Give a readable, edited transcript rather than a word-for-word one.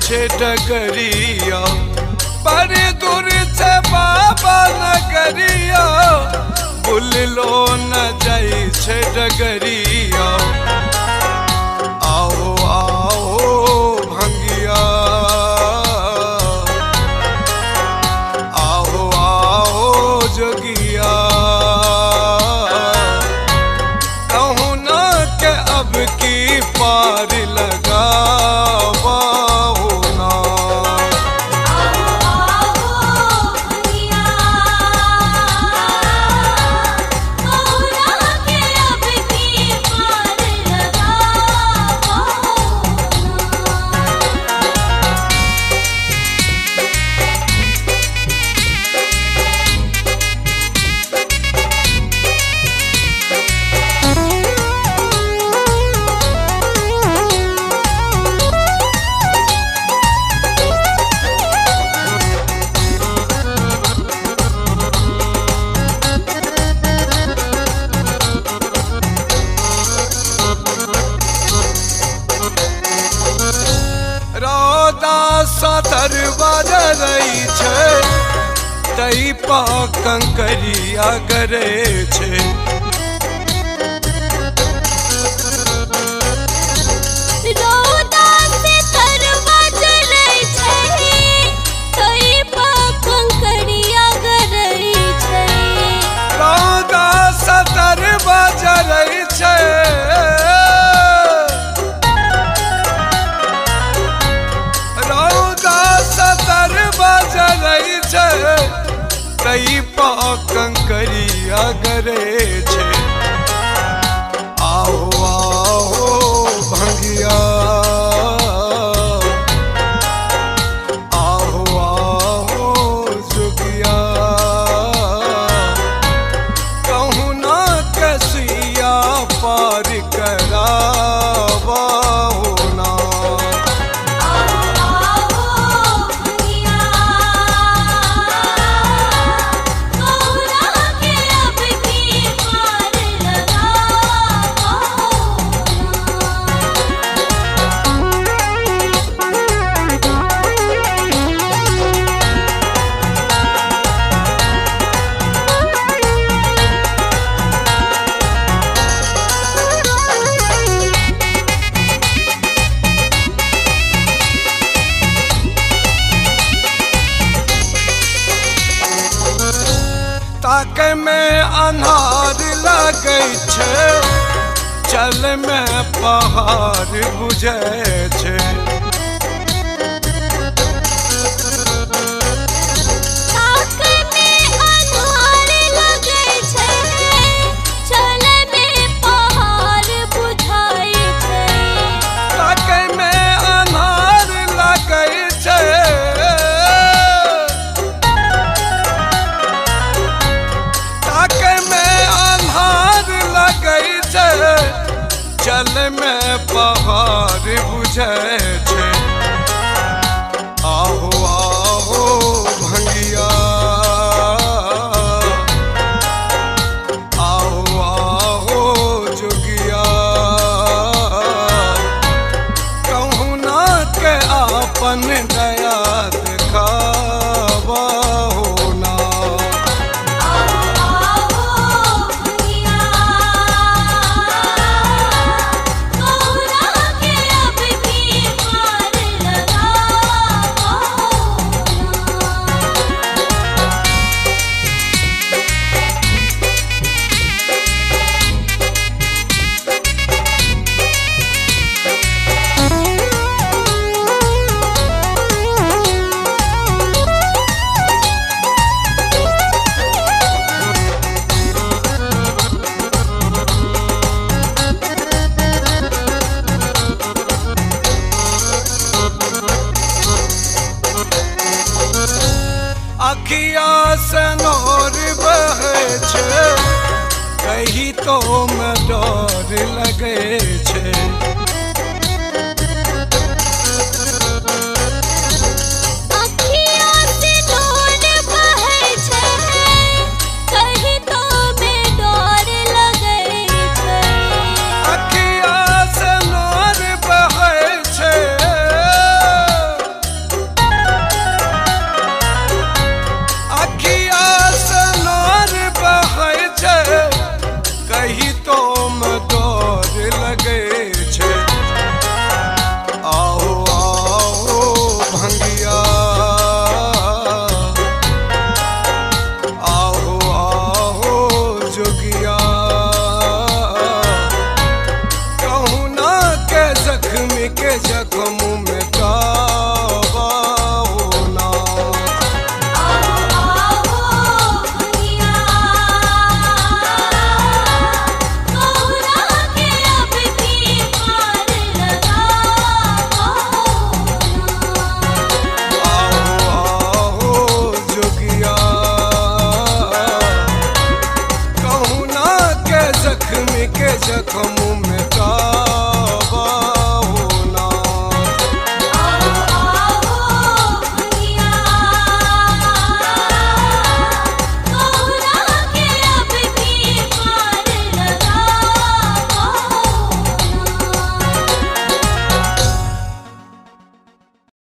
छे डगरिया बड़ी दूर से बाबा नगरिया बुललो न जाई छे डगरिया आओ आओ भंगिया आओ आओ जोगिया कहूँ ना के अब की पार लगावा होना दरवाजा रही छे तई पा कंकरिया करे छे रोदा से दरवाजा रही छे तई पा कंकरिया करे छे रोदा से दरवाजा रही छे तई पा कंकरिया गरे छे आओ आओ भंगिया आओ आओ जोगिया कहूँ ना कसिया पार करावा होना ताके में अन्हार लगे छे चल में पहाड़ बुझे छे ताके में अन्हार लगे छे चल में पहाड़ बुझाई छे ताके में अन्हार लगे छे चल में पहाड़ बुझे छे आओ आओ भंगिया आओ आओ जोगिया कहूँ ना के आपन दया दिखावा होना अखिया से नोर बहे छे कहीं तो में डर लगे छे